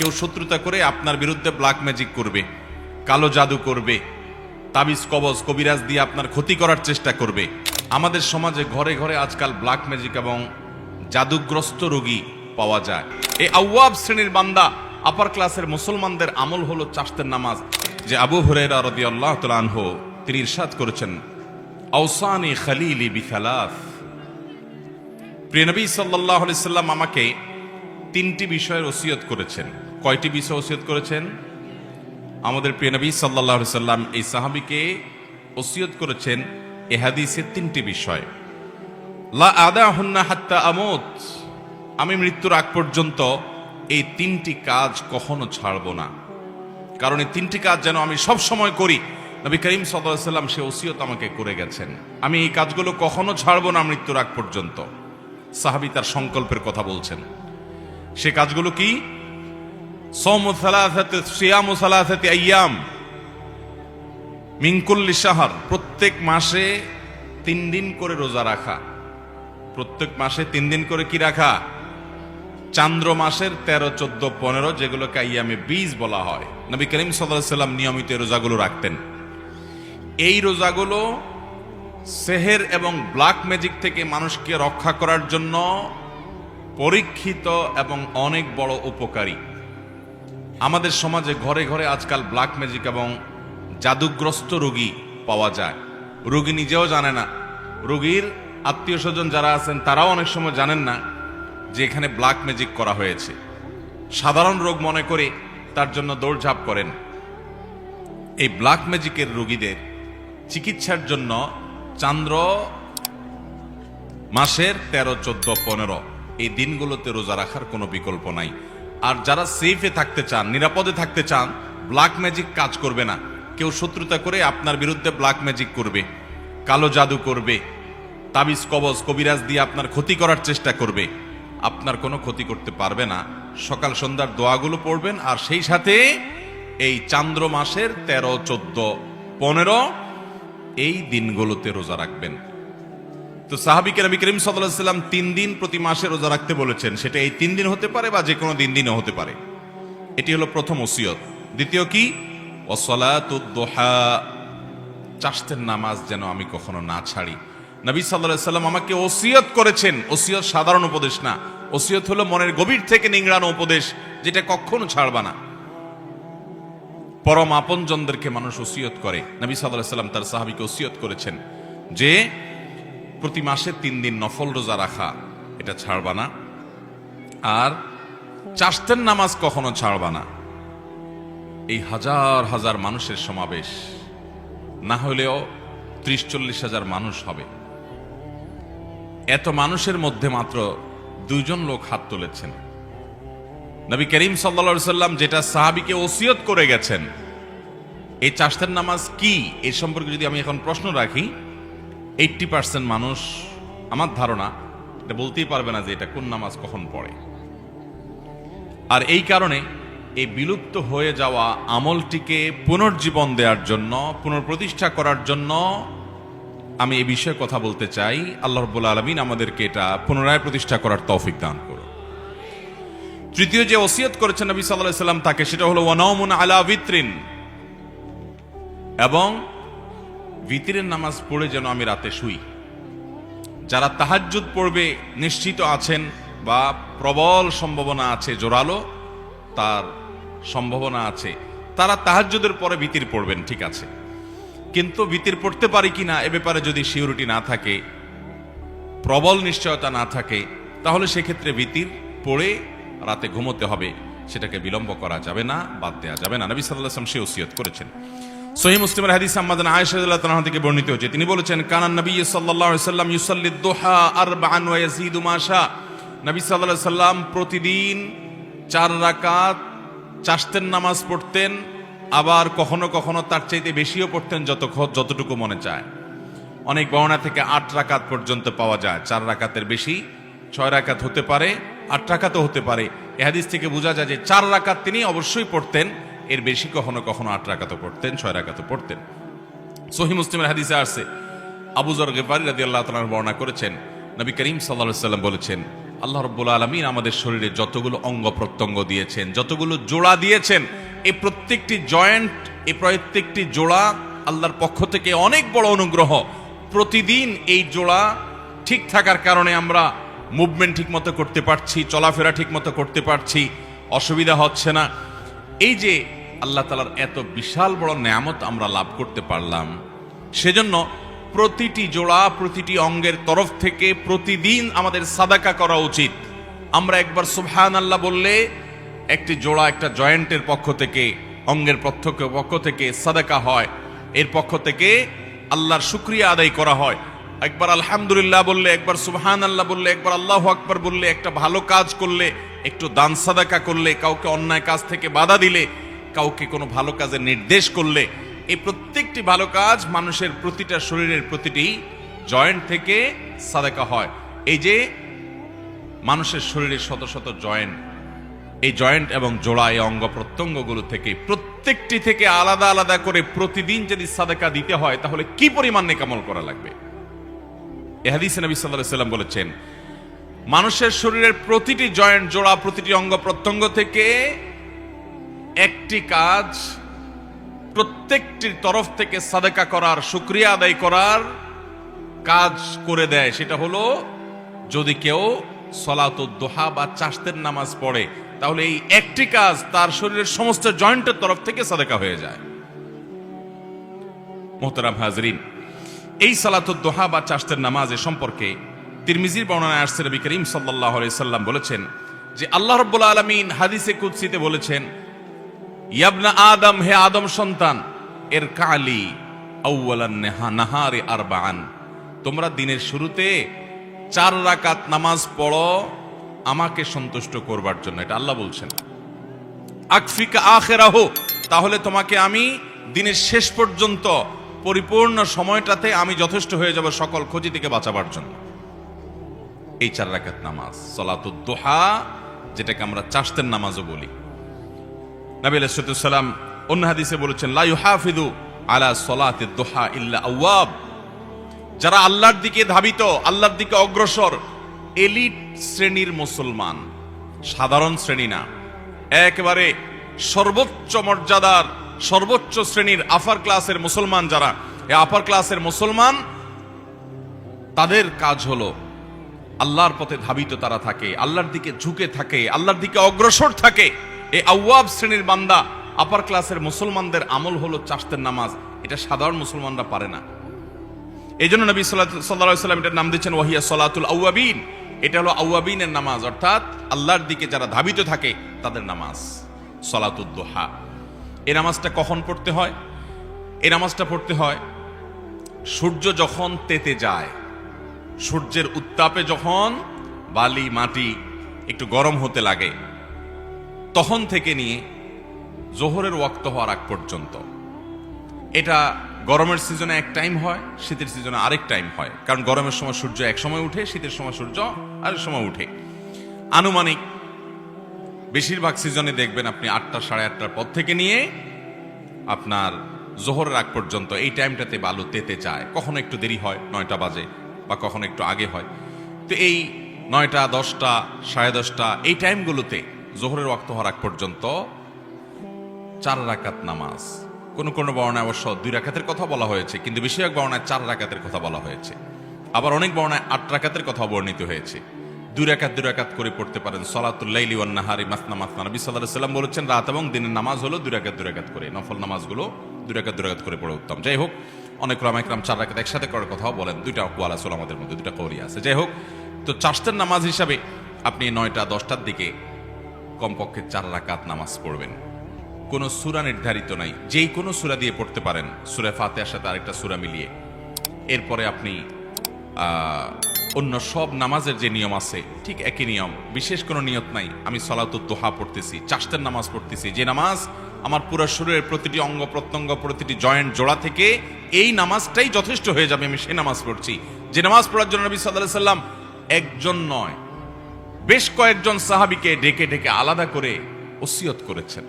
কেউ শত্রুতা করে আপনার বিরুদ্ধে ব্ল্যাক ম্যাজিক করবে, কালো জাদু করবে, তাবিজ কবজ কবিরাজ দিয়ে আপনার ক্ষতি করার চেষ্টা করবে। আমাদের সমাজে ঘরে ঘরে আজকাল ব্ল্যাক ম্যাজিক এবং জাদুগ্রস্ত রোগী পাওয়া যায়। এই আওয়াব শ্রেণীর বান্দা আপার ক্লাসের মুসলমানদের আমল হলো চাশতের নামাজ। যে আবু হুরায়রা রাদিয়াল্লাহু তাআলা আনহু তিনি ইরশাদ করেছেন, আওসানি খলিলি বিসালাস, প্রিয় নবী সাল্লাল্লাহু আলাইহি সাল্লাম আমাকে তিনটি বিষয়ের ওসিয়ত করেছেন। কয়টি বিষয় ওসিয়ত করেছেন? আমাদের প্রিয় নবী সাল্লাল্লাহু আলাইহি সাল্লাম এই সাহাবীকে ওসিয়ত করেছেন এই হাদিসে তিনটি বিষয়। লা আদাহুন্না হাত্তা আমুত, আমি মৃত্যুর আগ পর্যন্ত এই তিনটি কাজ কখনো ছাড়ব না, কারণ এই তিনটি কাজ যেন আমি সব সময় করি। নবী করিম সাল্লাল্লাহু আলাইহি সাল্লাম সে ওসিয়ত আমাকে করে গেছেন, আমি এই কাজগুলো কখনো ছাড়ব না মৃত্যুর আগ পর্যন্ত। সাহাবী তার সংকল্পের কথা বলছেন। সে কাজগুলো কি? সাওমু সালাসাতি সিয়ামু সালাসাতি আইয়াম মিন কুল্লি শাহর, প্রত্যেক মাসে 3 দিন করে রোজা রাখা। প্রত্যেক মাসে 3 দিন করে কি রাখা? চান্দ্র মাসের 13, 14, 15 যেগুলোকে আইয়ামে 20 বলা হয়। নবী করিম সাল্লাল্লাহু আলাইহি সাল্লাম নিয়মিত রোজাগুলো রাখতেন। এই রোজাগুলো সেহের এবং ব্ল্যাক ম্যাজিক থেকে মানুষকে রক্ষা করার জন্য পরীক্ষিত এবং অনেক বড় উপকারী। আমাদের সমাজে ঘরে ঘরে আজকাল ব্ল্যাক ম্যাজিক এবং জাদুগ্রস্ত রোগী পাওয়া যায়। রোগী নিজেও জানে না, রোগীর আত্মীয় স্বজন যারা আছেন তারাও অনেক সময় জানেন না যে এখানে ব্ল্যাক ম্যাজিক করা হয়েছে। সাধারণ রোগ মনে করে তার জন্য দৌড়ঝাঁপ করেন। এই ব্ল্যাক ম্যাজিকের রোগীদের চিকিৎসার জন্য চান্দ্র মাসের 13, 14, 15 এই দিনগুলোতে রোজা রাখার কোনো বিকল্প নাই। আর যারা সেফে থাকতে চান, নিরাপদে থাকতে চান, ব্ল্যাক ম্যাজিক কাজ করবে না। কেউ শত্রুতা করে আপনার বিরুদ্ধে ব্ল্যাক ম্যাজিক করবে, কালো জাদু করবে, তাবিজ কবজ কবিরাজ দিয়ে আপনার ক্ষতি করার চেষ্টা করবে, আপনার কোনো ক্ষতি করতে পারবে না। সকাল সন্ধ্যার দোয়াগুলো পড়বেন আর সেই সাথে এই চান্দ্র মাসের 13, 14, 15 এই দিনগুলোতে রোজা রাখবেন। তো সাহাবীকে নবী করিম সাল্লাল্লাহু আলাইহি সাল্লাম 3 দিন প্রতি মাসে রোজা রাখতে বলেছেন। সেটা এই 3 দিন হতে পারে বা যে কোনো দিনও হতে পারে। এটি হলো প্রথম ওসিয়ত। দ্বিতীয় কি? ওয়াসসালাতুদ দুহা, চাশতের নামাজ যেন আমি কখনো না ছাড়ি। নবী সাল্লাল্লাহু আলাইহি সাল্লাম আমাকে ওসিয়ত করেছেন। ওসিয়ত সাধারণ উপদেশ না, ওসিয়ত হলো মনের গভীর থেকে নিংড়ানো উপদেশ, যেটা কখনো ছাড়বা না। পরম আপনজনদেরকে মানুষ ওসিয়ত করে। নবী সাল্লাল্লাহু আলাইহি সাল্লাম তার সাহাবীকে ওসিয়ত করেছেন যে প্রতি মাসে 3 দিন নফল রোজা রাখা, এটা ছাড়বা না। আর চাশতের নামাজ কখনো ছাড়বা না। এই হাজার হাজার মানুষের সমাবেশ, না হলেও 30-40 হাজার মানুষ হবে। এত মানুষের মধ্যে মাত্র 2 জন লোক হাত তুলেছেন। নবী করিম সাল্লাল্লাহু আলাইহি সাল্লাম যেটা সাহাবীকে ওসিয়ত করে গেছেন, এই চাশতের নামাজ কি এই সম্পর্কে যদি আমি এখন প্রশ্ন রাখি, 80% মানুষ আমার ধারণা এটা বলতেই পারবে না যে এটা কোন নামাজ কখন পড়ে। আর এই কারণে এই বিলুপ্ত হয়ে যাওয়া আমলটিকে পুনর্জীবন দেওয়ার জন্য, পুনঃপ্রতিষ্ঠা করার জন্য আমি এই বিষয়ে কথা বলতে চাই। আল্লাহ রাব্বুল আলামিন আমাদেরকে এটা পুনরায় প্রতিষ্ঠা করার তৌফিক দান করুন। তৃতীয় যে ওসিয়ত করেছেন নবী সাল্লাল্লাহু আলাইহি সাল্লাম তাকে, সেটা হলো ওয়ানাউমুন আলা বিত্রিন, এবং বিতরের নামাজ পড়ে যেন আমি রাতে শুই। যারা তাহাজ্জুদ পড়বে নিশ্চিত আছেন বা প্রবল সম্ভাবনা আছে, জোরালো তার সম্ভাবনা আছে, তারা তাহাজ্জুদের পরে বিতির পড়বেন, ঠিক আছে। কিন্তু বিতির পড়তে পারি কিনা এ ব্যাপারে যদি সিউরিটি না থাকে, প্রবল নিশ্চয়তা না থাকে, তাহলে সেক্ষেত্রে বিতির পড়ে রাতে ঘুমোতে হবে। সেটাকে বিলম্ব করা যাবে না, বাদ দেওয়া যাবে না। নবী সাল্লাল্লাহু আলাইহি ওয়াসাল্লাম সে ওসিয়ত করেছেন। সহিহ মুসলিমের হাদিস আম্মাজান আয়েশা রাদিয়াল্লাহু তাআলা থেকে বর্ণিত হয়েছে, তিনি বলেছেন, কানান নবী সাল্লাল্লাহু আলাইহি ওয়াসাল্লাম ইউসাল্লি দুহা 4 ওয়া ইয়াজিদু মা শা। নবী সাল্লাল্লাহু আলাইহি ওয়াসাল্লাম প্রতিদিন 4 রাকাত চাশতের নামাজ পড়তেন, আবার কখনো কখনো তার চাইতে বেশিও পড়তেন যতটুকু মনে চায়। অনেক বর্ণনা থেকে 8 রাকাত পর্যন্ত পাওয়া যায়। 4 রাকাতের বেশি 6 রাকাত হতে পারে, 8 রাকাতও হতে পারে। এই হাদিস থেকে বোঝা যায় যে 4 রাকাত তিনি অবশ্যই পড়তেন, এর বেশি কখনো কখনো 8 রাকাতও পড়তেন, 6 রাকাতও পড়তেন। সহিহ মুসলিমের হাদিসে আসছে, আবু যর গিফারী রাদিয়াল্লাহু তাআলা বর্ণনা করেছেন, নবী করিম সাল্লাল্লাহু আলাইহি ওয়াসাল্লাম বলেছেন, আল্লাহ রাব্বুল আলামিন আমাদের শরীরে যতগুলো অঙ্গ প্রত্যঙ্গ দিয়েছেন, যতগুলো জোড়া দিয়েছেন, এই প্রত্যেকটি জয়েন্ট, এই প্রত্যেকটি জোড়া আল্লাহর পক্ষ থেকে অনেক বড় অনুগ্রহ। প্রতিদিন এই জোড়া ঠিক থাকার কারণে আমরা মুভমেন্ট ঠিক মতো করতে পারছি, চলাফেরা ঠিক মতো করতে পারছি, অসুবিধা হচ্ছে না। এই যে আল্লাহ তাআলার এত বিশাল বড় নেয়ামত আমরা লাভ করতে পারলাম, সেজন্য প্রতিটি জোড়া, প্রতিটি অঙ্গের তরফ থেকে প্রতিদিন আমাদের সাদাকা করা উচিত। আমরা একবার সুবহানাল্লাহ বললে একটি জোড়া, একটা জয়েন্টের পক্ষ থেকে, অঙ্গের পক্ষ থেকে সাদাকা হয়, এর পক্ষ থেকে আল্লাহর শুকরিয়া আদায় করা হয়। একবার আলহামদুলিল্লাহ বললে, একবার সুবহানাল্লাহ বললে, একবার আল্লাহু আকবার বললে, একটা ভালো কাজ করলে, একটু দান সাদাকা করলে, কাউকে অন্যায় কাজ থেকে বাধা দিলে, কাউকে কোনো ভালো কাজের নির্দেশ করলে, এই প্রত্যেকটি ভালো কাজ মানুষের প্রতিটা শরীরের প্রতিটি জয়েন্ট থেকে সাদাকা হয়। এই যে মানুষের শরীরে শত শত জয়েন্ট, এই জয়েন্ট এবং জোড়া, এই অঙ্গ প্রত্যঙ্গগুলো থেকে প্রত্যেকটি থেকে আলাদা আলাদা করে প্রতিদিন যদি সাদাকা দিতে হয়, তাহলে কি পরিমাণ নেকামল করা লাগবে। এই হাদিসে নবী সাল্লাল্লাহু আলাইহি ওয়াসাল্লাম বলেছেন, মানুষের শরীরের প্রতিটি জয়েন্ট, জোড়া, প্রতিটি অঙ্গ প্রত্যঙ্গ থেকে একটি কাজ প্রত্যেকটির তরফ থেকে সাদাকা করার, শুকরিয়া আদায় করার কাজ করে দেয়। সেটা হলো, যদি কেউ সলাতুদ দুহা বা চাশতের নামাজ পড়ে, তাহলে এই একটি কাজ তার শরীরের সমস্ত জয়েন্টের তরফ থেকে সাদাকা হয়ে যায়। মুহতারাম হাজরিন, এই সালাতুদ দুহা বা চাশতের নামাজের সম্পর্কে তিরমিজির বর্ণনায় আসছে, নবী করিম সাল্লাল্লাহু আলাইহি সাল্লাম বলেছেন যে আল্লাহ রাব্বুল আলামিন হাদিসে কুদসিতে বলেছেন, ইয়াবনা আদম, হে আদম সন্তান, এর কালি আউয়ালান নাহারি আরবাআন, তোমরা দিনের শুরুতে 4 রাকাত নামাজ পড়ো আমাকে সন্তুষ্ট করবার জন্য। এটা আল্লাহ বলছেন। আকফিকা আখিরাহু, তাহলে তোমাকে আমি দিনের শেষ পর্যন্ত পরিপূর্ণ সময়টাতে আমি যথেষ্ট হয়ে যাব সকল ক্ষতি থেকে বাঁচাবার জন্য। এই 4 রাকাত নামাজ সালাতুদ দুহা, যেটাকে আমরা চাশতের নামাজও বলি। নবী আলাইহিস সালাম অন্য হাদিসে বলেছেন, লা ইউহাফিযু আলা সালাতিদ দুহা ইল্লা আওয়াব, যারা আল্লাহর দিকে ধাবিত, আল্লাহর দিকে অগ্রসর, এলিট শ্রেণীর মুসলমান, সাধারণ শ্রেণী না, একেবারে সর্বোচ্চ মর্যাদার, সর্বোচ্চ শ্রেণীর আপার ক্লাসের মুসলমান, যারা এই আপার ক্লাসের মুসলমান, তাদের কাজ হলো আল্লাহর পথে ধাবিত তারা থাকে, আল্লাহর দিকে ঝুঁকে থাকে, আল্লাহর দিকে অগ্রসর থাকে। এই আওয়াব শ্রেণীর বান্দা, আপার ক্লাসের মুসলমানদের আমল হলো চাশতের নামাজ। এটা সাধারণ মুসলমানরা পারে না। এই জন্য নবী সাল্লাল্লাহু আলাইহি ওয়াসাল্লাম এটার নাম দিচ্ছেন ওয়াহিয়া সালাতুল আওয়াবিন। এটা হলো আওয়াবিনের নামাজ, অর্থাৎ আল্লাহর দিকে যারা ধাবিত থাকে তাদের নামাজ, সালাতুদ দুহা। এই নামাজটা কখন পড়তে হয়? এই নামাজটা পড়তে হয় সূর্য যখন তেতে যায়, সূর্যের উত্তাপে যখন বালি মাটি একটু গরম হতে লাগে, তখন থেকে নিয়ে জোহরের ওয়াক্ত হওয়ার আগ পর্যন্ত। এটা গরমের সিজনে এক টাইম হয়, শীতের সিজনে আরেক টাইম হয়। কারণ গরমের সময় সূর্য এক সময় উঠে, শীতের সময় সূর্য আরেক সময় উঠে। আনুমানিক বেশিরভাগ সিজনে দেখবেন আপনি 8টা, 8:30টার পর থেকে নিয়ে আপনার জোহরের আগ পর্যন্ত এই টাইমটাতে বালু তেতে যায়। কখনো একটু দেরি হয়, 9টা বাজে, বা কখনো একটু আগে হয়। তো এই 9টা, 10টা, 10:30টা এই টাইমগুলোতে জোহরের ওয়াক্ত হওয়ার আগ পর্যন্ত 4 রাকাত নামাজ। কোন কোন বর্ণায় অবশ্য 2 রাকাতের কথা বলা হয়েছে, কিন্তু বেশিরভাগ বর্ণায় 4 রাকাতের কথা বলা হয়েছে। আবার অনেক বর্ণায় 8 রাকাতের কথা বর্ণিত হয়েছে। 2 রাকাত করে পড়তে পারেন। সলাতুল লাইলি ওয়ান নাহারি মাসনা মাসনা, নবী সাল্লাল্লাহু আলাইহি ওয়াসাল্লাম বলেছেন, রাত এবং দিনের নামাজ হলো 2 রাকাত করে। নফল নামাজগুলো 2 রাকাত করে পড়া উত্তম। যাই হোক, অনেক উলামা ইকরাম 4 রাকাত একসাথে করার কথাও বলেন। 2টা ওয়ালা আছে আমাদের মধ্যে, 2টা কওলি আছে। যাই হোক, তো চাশতের নামাজ হিসাবে আপনি 9টা, 10টার দিকে কমপক্ষে 4 রাকাত নামাজ পড়বেন। কোনো সূরা নির্ধারিত নাই, যেই কোনো সূরা দিয়ে পড়তে পারেন, সূরা ফাতিহার সাথে আরেকটা সূরা মিলিয়ে। এরপরে আপনি অন্য সব নামাজের যে নিয়ম আছে ঠিক একই নিয়ম, বিশেষ কোনো নিয়ত নাই। আমি সালাতুদ দুহা পড়তেছি, চাশতের নামাজ পড়তেছি, যে নামাজ আমার পুরো শরীরের প্রতিটি অঙ্গ প্রত্যঙ্গ, প্রতিটি জয়েন্ট জোড়া থেকে এই নামাজটাই যথেষ্ট হয়ে যাবে, আমি সেই নামাজ পড়ছি। যে নামাজ পড়ার জন্য নবী সাল্লাল্লাহু আলাইহি ওয়াসাল্লাম একজন নয়, বেশ কয়েকজন সাহাবীকে ডেকে ডেকে আলাদা করে ওসিয়ত করেছেন।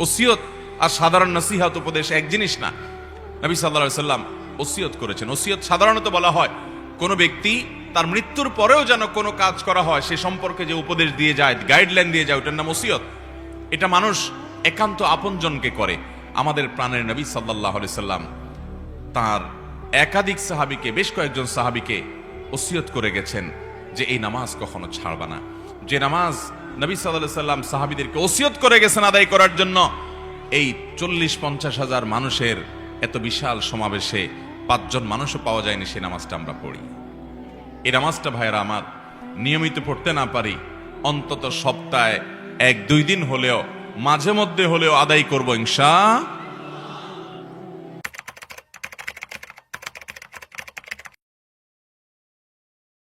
ওসিয়ত আর সাধারণ নসিহত উপদেশ এক জিনিস না। নবী সাল্লাল্লাহু আলাইহি ওয়াসাল্লাম ওসিয়ত করেছেন। ওসিয়ত সাধারণত বলা হয় কোন ব্যক্তি তার মৃত্যুর পরেও যেন কোনো কাজ করা হয় সে সম্পর্কে যে উপদেশ দিয়ে যায়, গাইডলাইন দিয়ে যায়, ওটার নাম ওসিয়ত। এটা মানুষ একান্ত আপনজনকে করে। আমাদের প্রাণের নবী সাল্লাল্লাহু আলাইহি সাল্লাম তার একাধিক সাহাবীকে, বেশ কয়েকজন সাহাবীকে ওসিয়ত করে গেছেন যে এই নামাজ কখনো ছাড়বা না। যে নামাজ নবী সাল্লাল্লাহু আলাইহি সাল্লাম সাহাবীদেরকে ওসিয়ত করে গেছেন আদায় করার জন্য, এই 40-50 হাজার মানুষের এত বিশাল সমাবেশে 5 জন মানুষও পাওয়া যায়নি সেই নামাজটা আমরা পড়ি। এই নামাজটা ভাইয়েরা আমার নিয়মিত পড়তে না পারি, অন্তত সপ্তাহে 1-2 দিন হলেও, মাঝে মধ্যে হলেও আদায় করবো ইনশাআল্লাহ।